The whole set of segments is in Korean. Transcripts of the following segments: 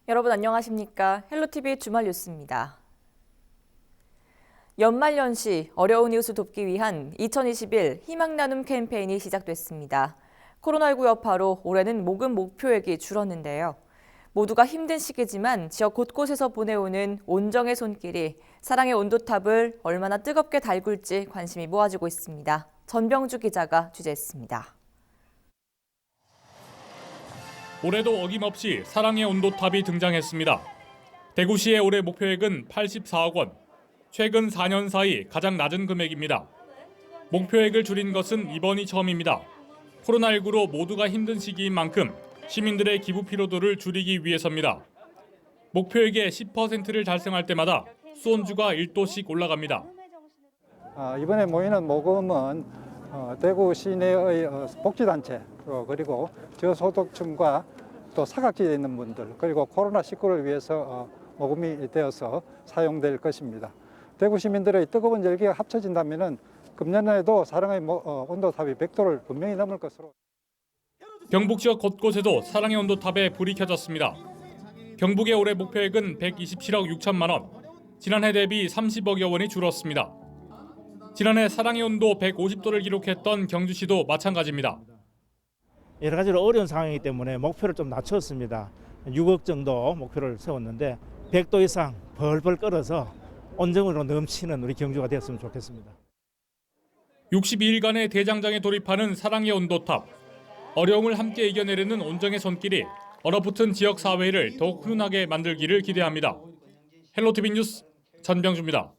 여러분 안녕하십니까? 헬로티비 주말 뉴스입니다. 연말연시 어려운 이웃을 돕기 위한 2021 희망 나눔 캠페인이 시작됐습니다. 코로나19 여파로 올해는 모금 목표액이 줄었는데요. 모두가 힘든 시기지만 지역 곳곳에서 보내오는 온정의 손길이 사랑의 온도탑을 얼마나 뜨겁게 달굴지 관심이 모아지고 있습니다. 전병주 기자가 취재했습니다. 올해도 어김없이 사랑의 온도탑이 등장했습니다. 대구시의 올해 목표액은 84억 원. 최근 4년 사이 가장 낮은 금액입니다. 목표액을 줄인 것은 이번이 처음입니다. 코로나19로 모두가 힘든 시기인 만큼 시민들의 기부 피로도를 줄이기 위해서입니다. 목표액의 10%를 달성할 때마다 수온주가 1도씩 올라갑니다. 이번에 모이는 모금은 대구 시내의 복지단체 그리고 저소득층과 또 사각지대에 있는 분들 그리고 코로나19를 위해서 모금이 되어서 사용될 것입니다. 대구 시민들의 뜨거운 열기가 합쳐진다면 금년에도 사랑의 온도탑이 100도를 분명히 넘을 것으로. 경북 지역 곳곳에도 사랑의 온도탑에 불이 켜졌습니다. 경북의 올해 목표액은 127억 6천만 원, 지난해 대비 30억여 원이 줄었습니다. 지난해 사랑의 온도 150도를 기록했던 경주시도 마찬가지입니다. 여러 가지로 어려운 상황이기 때문에 목표를 좀 낮췄습니다. 6억 정도 목표를 세웠는데 100도 이상 벌벌 끓어서 온정으로 넘치는 우리 경주가 되었으면 좋겠습니다. 62일간의 대장장에 돌입하는 사랑의 온도탑. 어려움을 함께 이겨내려는 온정의 손길이 얼어붙은 지역 사회를 더욱 훈훈하게 만들기를 기대합니다. 헬로티비 뉴스 전병주입니다.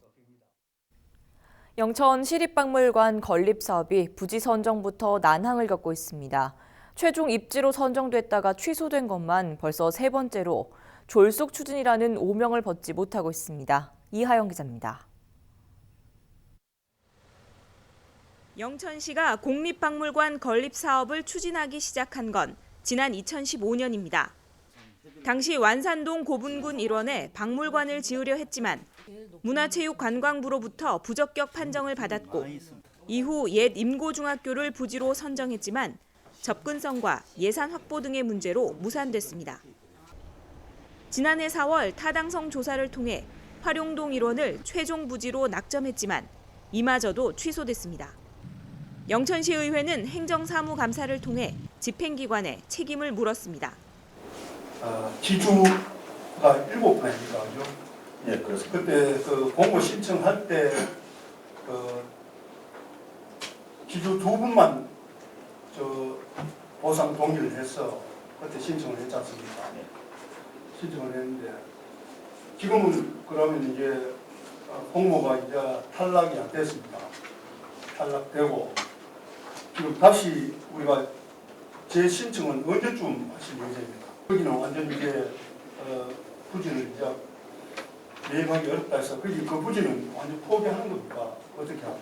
영천 시립박물관 건립 사업이 부지 선정부터 난항을 겪고 있습니다. 최종 입지로 선정됐다가 취소된 것만 벌써 세 번째로 졸속 추진이라는 오명을 벗지 못하고 있습니다. 이하영 기자입니다. 영천시가 공립박물관 건립 사업을 추진하기 시작한 건 지난 2015년입니다. 당시 완산동 고분군 일원에 박물관을 지으려 했지만 문화체육관광부로부터 부적격 판정을 받았고 이후 옛 임고중학교를 부지로 선정했지만 접근성과 예산 확보 등의 문제로 무산됐습니다. 지난해 4월 타당성 조사를 통해 활용동 일원을 최종 부지로 낙점했지만 이마저도 취소됐습니다. 영천시의회는 행정사무감사를 통해 집행기관에 책임을 물었습니다. 기주가 7분입니다. 그죠? 예, 그렇습니다. 그때 그 공고 신청할 때 기주 2분만 보상 동의를 해서 그때 신청을 했지 않습니까? 신청을 했는데 지금은 그러면 이제 공모가 이제 탈락이 안 됐습니다. 탈락되고 지금 다시 우리가 재신청은 언제쯤 하실 예정입니다. 여기는 완전 이제 부지를 이제 매입하기 어렵다 해서 그 부지는 완전 포기하는 겁니까? 어떻게 합니까?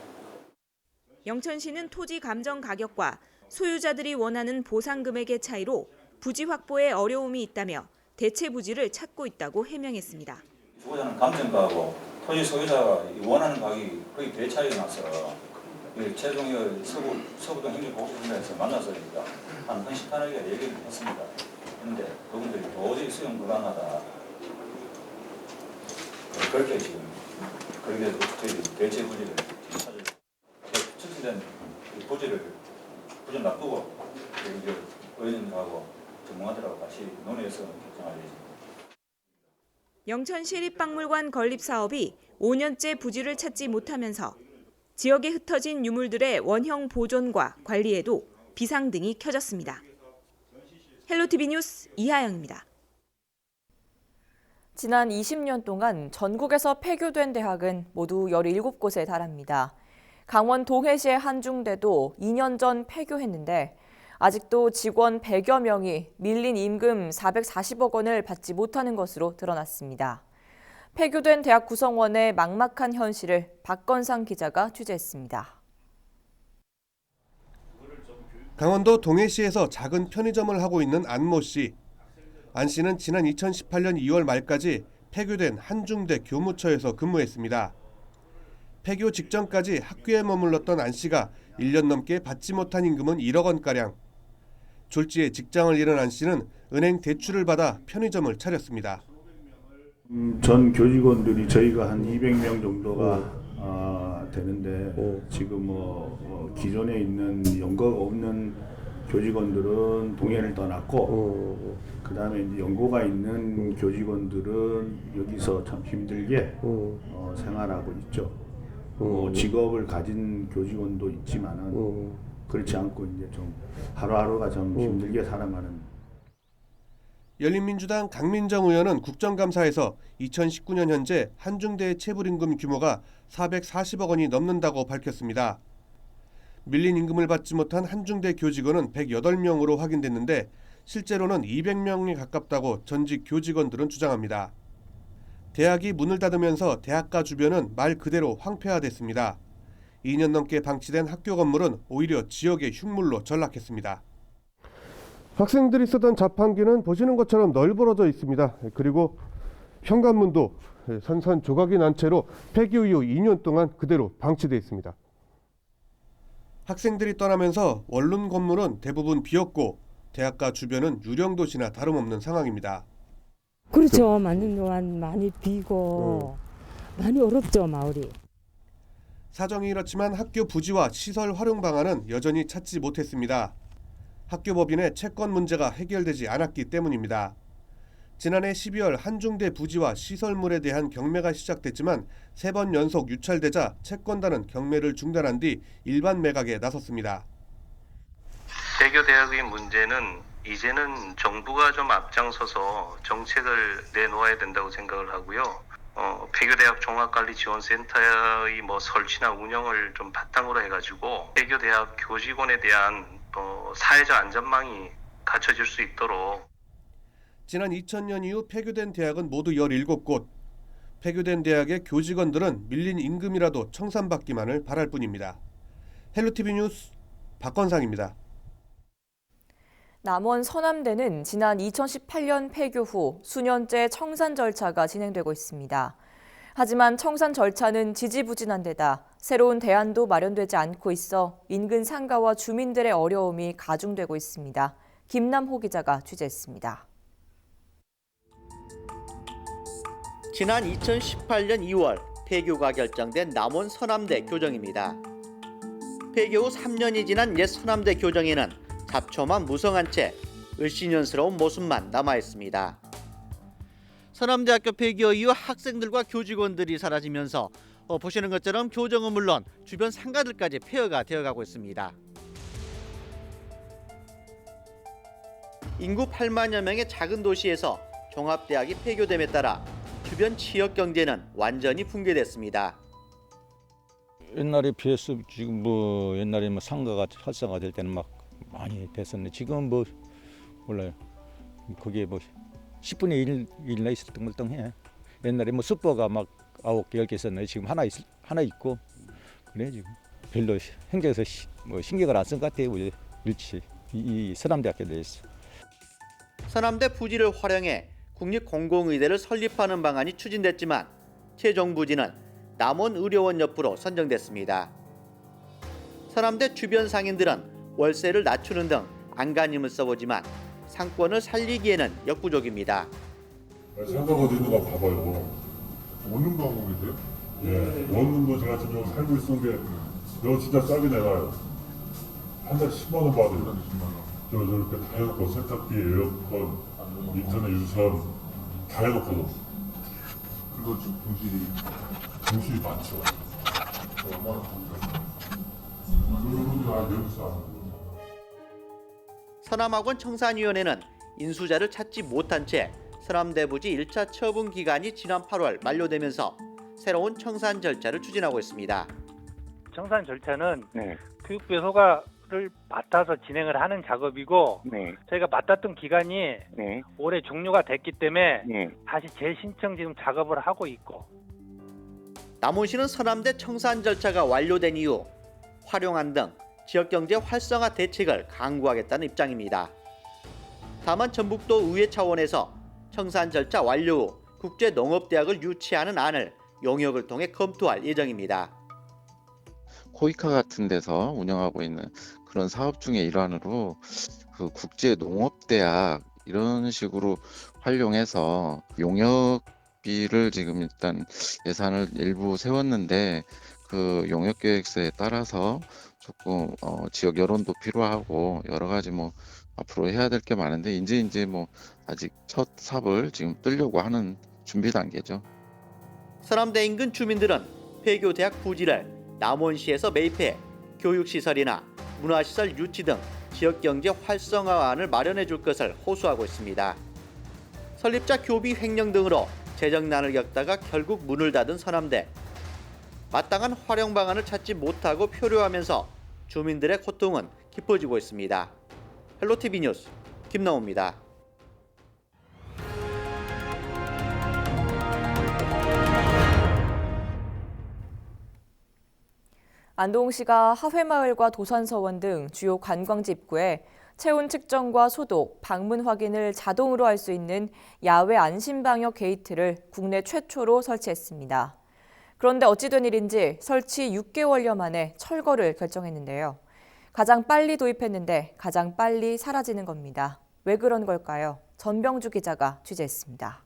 영천시는 토지 감정 가격과 소유자들이 원하는 보상 금액의 차이로 부지 확보에 어려움이 있다며 대체 부지를 찾고 있다고 해명했습니다. 주거자는 감정가하고 토지 소유자가 원하는 가격이 거의 배 차이가 나서 최종 서부동 행정보호센터에서 만나서 한 헌신탄하게 얘기를 했습니다. 그런데 그분들이 도저히 수용 불가능하다. 그렇게 지금 그렇게 저희 대체 부지를 찾을 추진된 부지를 놔두고 이제 의원님하고 전문가들하고 같이 논의해서 결정할 예정입니다. 영천 시립박물관 건립 사업이 5년째 부지를 찾지 못하면서 지역에 흩어진 유물들의 원형 보존과 관리에도 비상등이 켜졌습니다. 헬로티비 뉴스 이하영입니다. 지난 20년 동안 전국에서 폐교된 대학은 모두 17곳에 달합니다. 강원 동해시의 한중대도 2년 전 폐교했는데 아직도 직원 100여 명이 밀린 임금 440억 원을 받지 못하는 것으로 드러났습니다. 폐교된 대학 구성원의 막막한 현실을 박건상 기자가 취재했습니다. 강원도 동해시에서 작은 편의점을 하고 있는 안모 씨. 안 씨는 지난 2018년 2월 말까지 폐교된 한중대 교무처에서 근무했습니다. 폐교 직전까지 학교에 머물렀던 안 씨가 1년 넘게 받지 못한 임금은 1억 원가량. 졸지에 직장을 잃은 안 씨는 은행 대출을 받아 편의점을 차렸습니다. 전 교직원들이 저희가 한 200명 정도가 되는데 지금 기존에 있는 연고가 없는 교직원들은 동해를 떠났고 그다음에 이제 연고가 있는 교직원들은 여기서 참 힘들게 생활하고 있죠. 직업을 가진 교직원도 있지만은 그렇지 않고 이제 좀 하루하루가 좀 힘들게 살아가는. 열린민주당 강민정 의원은 국정감사에서 2019년 현재 한중대의 체불임금 규모가 440억 원이 넘는다고 밝혔습니다. 밀린 임금을 받지 못한 한중대 교직원은 108명으로 확인됐는데 실제로는 200명이 가깝다고 전직 교직원들은 주장합니다. 대학이 문을 닫으면서 대학가 주변은 말 그대로 황폐화됐습니다. 2년 넘게 방치된 학교 건물은 오히려 지역의 흉물로 전락했습니다. 학생들이 쓰던 자판기는 보시는 것처럼 널브러져 있습니다. 그리고 현관문도 산산조각이 난 채로 폐교 이후 2년 동안 그대로 방치되어 있습니다. 학생들이 떠나면서 원룸 건물은 대부분 비었고 대학가 주변은 유령도시나 다름없는 상황입니다. 그렇죠. 맞는 동안 많이 비고 많이 어렵죠, 마을이. 사정이 이렇지만 학교 부지와 시설 활용 방안은 여전히 찾지 못했습니다. 학교법인의 채권 문제가 해결되지 않았기 때문입니다. 지난해 12월 한중대 부지와 시설물에 대한 경매가 시작됐지만 3번 연속 유찰되자 채권단은 경매를 중단한 뒤 일반 매각에 나섰습니다. 폐교대학의 문제는 이제는 정부가 좀 앞장서서 정책을 내놓아야 된다고 생각을 하고요. 폐교대학 종합관리지원센터의 설치나 운영을 좀 바탕으로 해가지고 폐교대학 교직원에 대한 사회적 안전망이 갖춰질 수 있도록. 지난 2000년 이후 폐교된 대학은 모두 17곳. 폐교된 대학의 교직원들은 밀린 임금이라도 청산받기만을 바랄 뿐입니다. 헬로티비 뉴스 박건상입니다. 남원 서남대는 지난 2018년 폐교 후 수년째 청산 절차가 진행되고 있습니다. 하지만 청산 절차는 지지부진한 데다 새로운 대안도 마련되지 않고 있어 인근 상가와 주민들의 어려움이 가중되고 있습니다. 김남호 기자가 취재했습니다. 지난 2018년 2월 폐교가 결정된 남원 서남대 교정입니다. 폐교 후 3년이 지난 옛 서남대 교정에는 잡초만 무성한 채 을씨년스러운 모습만 남아있습니다. 서남대학교 폐교 이후 학생들과 교직원들이 사라지면서 보시는 것처럼 교정은 물론 주변 상가들까지 폐허가 되어가고 있습니다. 인구 8만여 명의 작은 도시에서 종합대학이 폐교됨에 따라 주변 지역 경제는 완전히 붕괴됐습니다. 옛날에 비해서 지금 옛날에 상가가 활성화될 때는 막 많이 됐었네. 지금 몰라요. 그게 10분의 1나 있었던 멀쩡해. 옛날에 슈퍼가 막 9개, 10개 있었는데 지금 하나 있고 그래 지금 별로 행정에서 신경을 안 쓴 것 같아요. 일치 이 서남대학교에 대해서. 서남대 부지를 활용해 국립공공의대를 설립하는 방안이 추진됐지만 최종 부지는 남원의료원 옆으로 선정됐습니다. 서남대 주변 상인들은 월세를 낮추는 등 안간힘을 써보지만 상권을 살리기에는 역부족입니다. 상가가 어디인가 봐봐요. 원룸도 하고 계세요? 예, 원룸도 제가 지금 살고 있었는데 이거 진짜 싸게 내가요. 한 달 10만 원 받아요. 저렇게 다 해놓고 세탁기, 에어컨, 인터넷 유선 다 해놓고도. 그거 좀 분실이 많죠. 얼마나 그분들 여기 싸는 서남학원 청산위원회는 인수자를 찾지 못한 채 서남대 부지 1차 처분 기간이 지난 8월 만료되면서 새로운 청산 절차를 추진하고 있습니다. 청산 절차는 교육부의 허가를 맡아서 진행을 하는 작업이고 저희가 맡았던 기간이 올해 종료가 됐기 때문에 다시 재신청 지금 작업을 하고 있고. 남원시는 서남대 청산 절차가 완료된 이후 활용안 등 지역경제 활성화 대책을 강구하겠다는 입장입니다. 다만 전북도 의회 차원에서 청산 절차 완료 후 국제농업대학을 유치하는 안을 용역을 통해 검토할 예정입니다. 코이카 같은 데서 운영하고 있는 그런 사업 중의 일환으로 그 국제 농업대학 이런 식으로 활용해서 용역비를 지금 일단 예산을 일부 세웠는데 그 용역 계획서에 따라서 조금 지역 여론도 필요하고 여러 가지 뭐 앞으로 해야 될 게 많은데 이제 뭐 아직 첫 삽을 지금 뜨려고 하는 준비 단계죠. 서남대 인근 주민들은 폐교대학 부지를 남원시에서 매입해 교육시설이나 문화시설 유치 등 지역경제 활성화안을 마련해 줄 것을 호소하고 있습니다. 설립자 교비 횡령 등으로 재정난을 겪다가 결국 문을 닫은 서남대. 마땅한 활용 방안을 찾지 못하고 표류하면서 주민들의 고통은 깊어지고 있습니다. 헬로티비 뉴스 김나옵니다. 안동시가 하회마을과 도산서원 등 주요 관광지 입구에 체온 측정과 소독, 방문 확인을 자동으로 할 수 있는 야외 안심방역 게이트를 국내 최초로 설치했습니다. 그런데 어찌된 일인지 설치 6개월여 만에 철거를 결정했는데요. 가장 빨리 도입했는데 가장 빨리 사라지는 겁니다. 왜 그런 걸까요? 전병주 기자가 취재했습니다.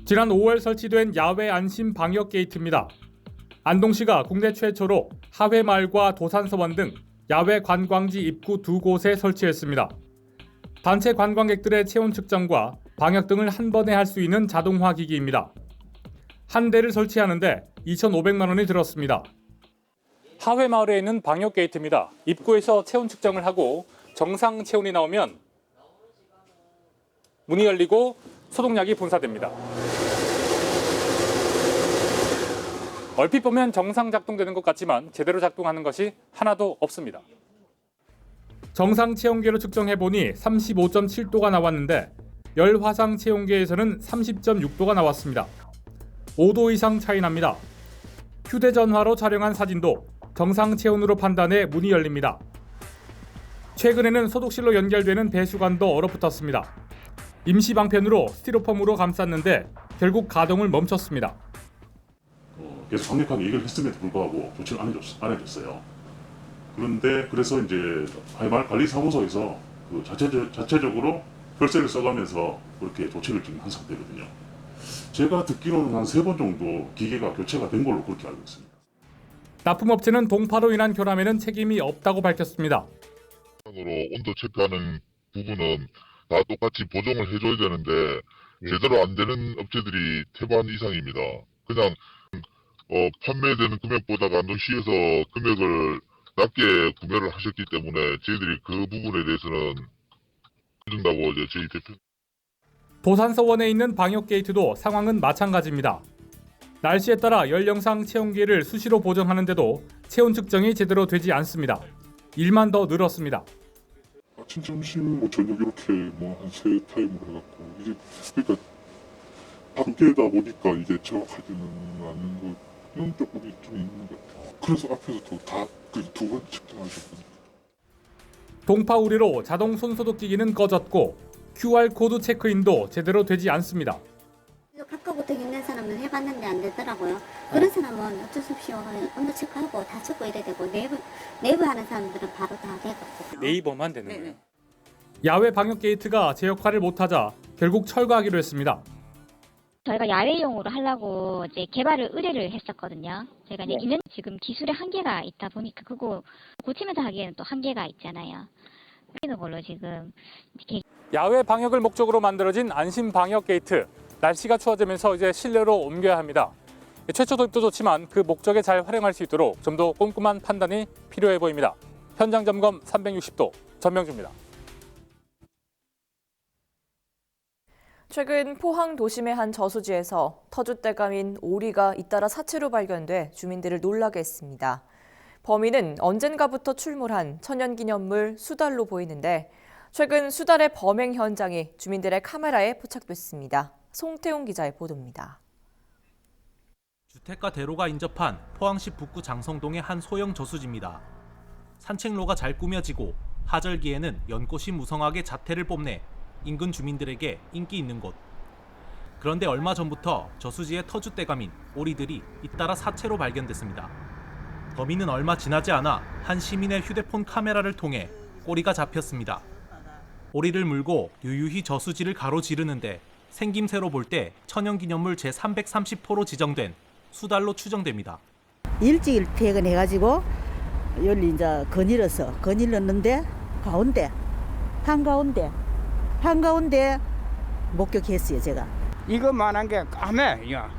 지난 5월 설치된 야외 안심 방역 게이트입니다. 안동시가 국내 최초로 하회마을과 도산서원 등 야외 관광지 입구 2곳에 설치했습니다. 단체 관광객들의 체온 측정과 방역 등을 한 번에 할 수 있는 자동화 기기입니다. 한 대를 설치하는데 2,500만 원이 들었습니다. 하회마을에 있는 방역 게이트입니다. 입구에서 체온 측정을 하고 정상 체온이 나오면 문이 열리고 소독약이 분사됩니다. 얼핏 보면 정상 작동되는 것 같지만 제대로 작동하는 것이 하나도 없습니다. 정상 체온계로 측정해보니 35.7도가 나왔는데 열 화상 체온계에서는 30.6도가 나왔습니다. 5도 이상 차이 납니다. 휴대전화로 촬영한 사진도 정상 체온으로 판단해 문이 열립니다. 최근에는 소독실로 연결되는 배수관도 얼어붙었습니다. 임시 방편으로 스티로폼으로 감쌌는데 결국 가동을 멈췄습니다. 계속 강력하게 얘기를 했음에도 불구하고 조치를 안 해줬어요. 그런데 그래서 이제 하회마을 관리사무소에서 그 자체적으로 혈세를 써가면서 그렇게 조치를 지금 한 상태거든요. 제가 듣기로는 한 3번 정도 기계가 교체가 된 걸로 그렇게 알고 있습니다. 납품업체는 동파로 인한 결함에는 책임이 없다고 밝혔습니다. 온도 체크하는 부분은 다 똑같이 보정을 해줘야 되는데 제대로 안 되는 업체들이 태반 이상입니다. 그냥 판매되는 금액보다가 안동시에서 금액을 낮게 구매를 하셨기 때문에 저희들이 그 부분에 대해서는 해준다고 이제 저희 대표. 도산서원에 있는 방역 게이트도 상황은 마찬가지입니다. 날씨에 따라 열 영상 체온계를 수시로 보정하는데도 체온 측정이 제대로 되지 않습니다. 일만 더 늘었습니다. 아침, 점심, 저녁 이렇게 한 3타임으로 해갖고 이게 그러니까 밤게다 보니까 이게 정확하지는 않는 거 이런 조금이 좀 있는 것 같아요. 그래서 앞에서도 다 그 2번 측정하셨거든요. 동파 우려로 자동 손소독기기는 꺼졌고 QR코드 체크인도 제대로 되지 않습니다. 가까부터 있는 사람은 해봤는데 안 되더라고요. 그런 사람은 어쩔 수 없이 온도 체크하고 다 체크 이래야 되고 내부 하는 사람들은 바로 다 되거든요. 네이버만 되는 거예요. 야외 방역 게이트가 제 역할을 못하자 결국 철거하기로 했습니다. 저희가 야외용으로 하려고 이제 개발을 의뢰를 했었거든요. 제가 이제 있는 지금 기술의 한계가 있다 보니까 그거 고치면서 하기에는 또 한계가 있잖아요. 그런 걸로 지금 이렇게 야외 방역을 목적으로 만들어진 안심 방역 게이트. 날씨가 추워지면서 이제 실내로 옮겨야 합니다. 최초 도입도 좋지만 그 목적에 잘 활용할 수 있도록 좀 더 꼼꼼한 판단이 필요해 보입니다. 현장 점검 360도 전명주입니다. 최근 포항 도심의 한 저수지에서 터줏대감인 오리가 잇따라 사체로 발견돼 주민들을 놀라게 했습니다. 범인은 언젠가부터 출몰한 천연기념물 수달로 보이는데 최근 수달의 범행 현장이 주민들의 카메라에 포착됐습니다. 송태웅 기자의 보도입니다. 주택가 대로가 인접한 포항시 북구 장성동의 한 소형 저수지입니다. 산책로가 잘 꾸며지고 하절기에는 연꽃이 무성하게 자태를 뽐내 인근 주민들에게 인기 있는 곳. 그런데 얼마 전부터 저수지의 터줏대감인 오리들이 잇따라 사체로 발견됐습니다. 범인은 얼마 지나지 않아 한 시민의 휴대폰 카메라를 통해 꼬리가 잡혔습니다. 오리를 물고 유유히 저수지를 가로지르는데 생김새로 볼 때 천연기념물 제330호로 지정된 수달로 추정됩니다. 일찍 퇴근해가지고 여기 이제 거닐었는데 한가운데 목격했어요 제가. 이것만한 게 까매. 야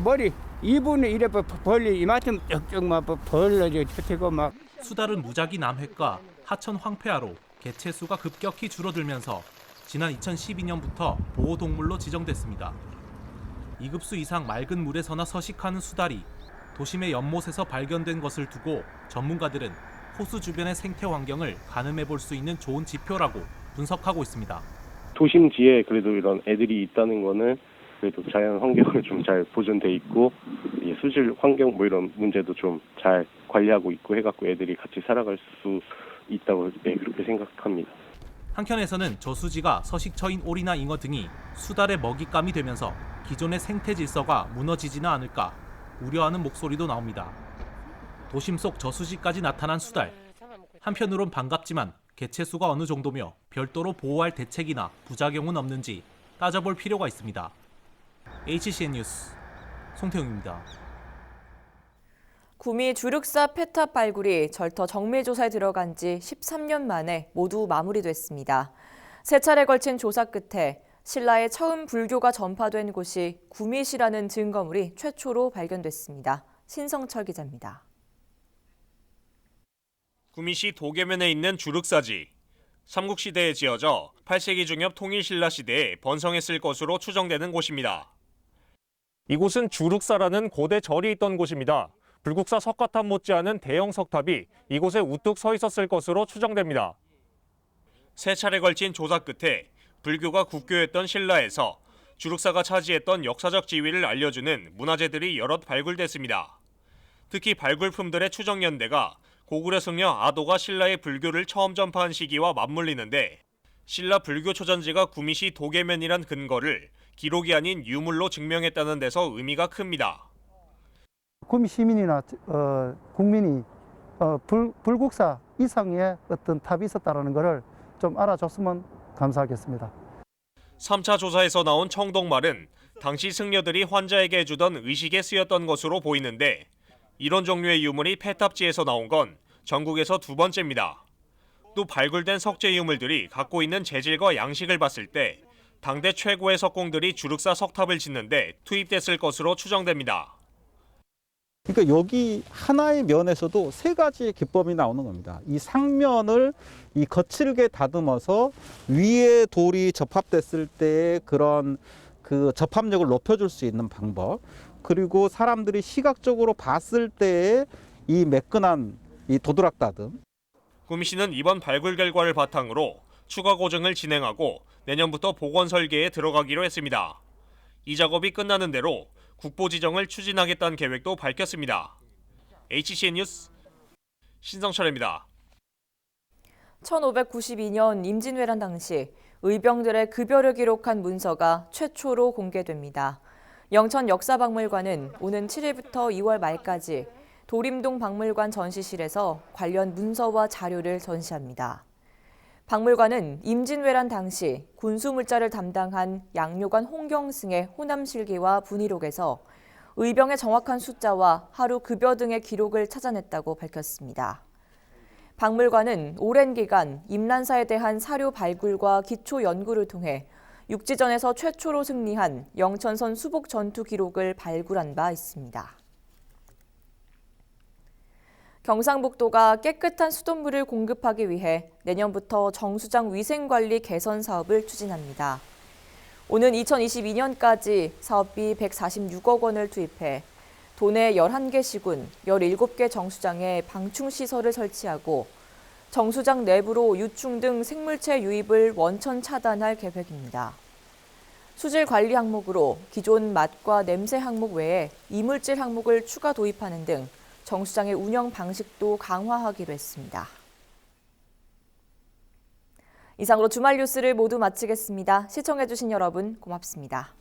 머리 이분이 이래 벌리 이만큼 쩍쩍 막 벌러지고 막. 수달은 무작위 남획과 하천 황폐화로 개체수가 급격히 줄어들면서 지난 2012년부터 보호동물로 지정됐습니다. 2급수 이상 맑은 물에서나 서식하는 수달이 도심의 연못에서 발견된 것을 두고 전문가들은 호수 주변의 생태 환경을 가늠해 볼 수 있는 좋은 지표라고 분석하고 있습니다. 도심지에 그래도 이런 애들이 있다는 거는 그래도 자연 환경을 좀 잘 보존돼 있고 수질 환경 뭐 이런 문제도 좀 잘 관리하고 있고 해갖고 애들이 같이 살아갈 수 있다고 그렇게 생각합니다. 한켠에서는 저수지가 서식처인 오리나 잉어 등이 수달의 먹잇감이 되면서 기존의 생태 질서가 무너지지는 않을까 우려하는 목소리도 나옵니다. 도심 속 저수지까지 나타난 수달. 한편으론 반갑지만 개체수가 어느 정도며 별도로 보호할 대책이나 부작용은 없는지 따져볼 필요가 있습니다. HCN 뉴스 송태웅입니다. 구미 주륵사 폐탑 발굴이 절터 정밀조사에 들어간 지 13년 만에 모두 마무리됐습니다. 세 차례 걸친 조사 끝에 신라에 처음 불교가 전파된 곳이 구미시라는 증거물이 최초로 발견됐습니다. 신성철 기자입니다. 구미시 도계면에 있는 주륵사지. 삼국시대에 지어져 8세기 중엽 통일신라 시대에 번성했을 것으로 추정되는 곳입니다. 이곳은 주륵사라는 고대 절이 있던 곳입니다. 불국사 석가탑 못지않은 대형 석탑이 이곳에 우뚝 서 있었을 것으로 추정됩니다. 세 차례 걸친 조사 끝에 불교가 국교였던 신라에서 주륵사가 차지했던 역사적 지위를 알려주는 문화재들이 여럿 발굴됐습니다. 특히 발굴품들의 추정 연대가 고구려 승려 아도가 신라의 불교를 처음 전파한 시기와 맞물리는데 신라 불교 초전지가 구미시 도계면이란 근거를 기록이 아닌 유물로 증명했다는 데서 의미가 큽니다. 구미 시민이나 국민이 불국사 이상의 어떤 탑이 있었다는 것을 좀 알아줬으면 감사하겠습니다. 3차 조사에서 나온 청동말은 당시 승려들이 환자에게 해주던 의식에 쓰였던 것으로 보이는데 이런 종류의 유물이 폐탑지에서 나온 건 전국에서 두 번째입니다. 또 발굴된 석재 유물들이 갖고 있는 재질과 양식을 봤을 때 당대 최고의 석공들이 주륵사 석탑을 짓는데 투입됐을 것으로 추정됩니다. 그러니까 여기 하나의 면에서도 세 가지의 기법이 나오는 겁니다. 이 상면을 이 거칠게 다듬어서 위에 돌이 접합됐을 때의 그런 그 접합력을 높여줄 수 있는 방법, 그리고 사람들이 시각적으로 봤을 때의 이 매끈한 이 도드락 다듬. 구미시는 이번 발굴 결과를 바탕으로 추가 고증을 진행하고 내년부터 복원 설계에 들어가기로 했습니다. 이 작업이 끝나는 대로 국보 지정을 추진하겠다는 계획도 밝혔습니다. HCN 뉴스 신성철입니다. 1592년 임진왜란 당시 의병들의 급여를 기록한 문서가 최초로 공개됩니다. 영천 역사박물관은 오는 7일부터 2월 말까지 도림동 박물관 전시실에서 관련 문서와 자료를 전시합니다. 박물관은 임진왜란 당시 군수물자를 담당한 양료관 홍경승의 호남실기와 분의록에서 의병의 정확한 숫자와 하루 급여 등의 기록을 찾아냈다고 밝혔습니다. 박물관은 오랜 기간 임난사에 대한 사료 발굴과 기초 연구를 통해 육지전에서 최초로 승리한 영천선 수복 전투 기록을 발굴한 바 있습니다. 경상북도가 깨끗한 수돗물을 공급하기 위해 내년부터 정수장 위생관리 개선 사업을 추진합니다. 오는 2022년까지 사업비 146억 원을 투입해 도내 11개 시군 17개 정수장에 방충시설을 설치하고 정수장 내부로 유충 등 생물체 유입을 원천 차단할 계획입니다. 수질 관리 항목으로 기존 맛과 냄새 항목 외에 이물질 항목을 추가 도입하는 등 정수장의 운영 방식도 강화하기로 했습니다. 이상으로 주말 뉴스를 모두 마치겠습니다. 시청해주신 여러분 고맙습니다.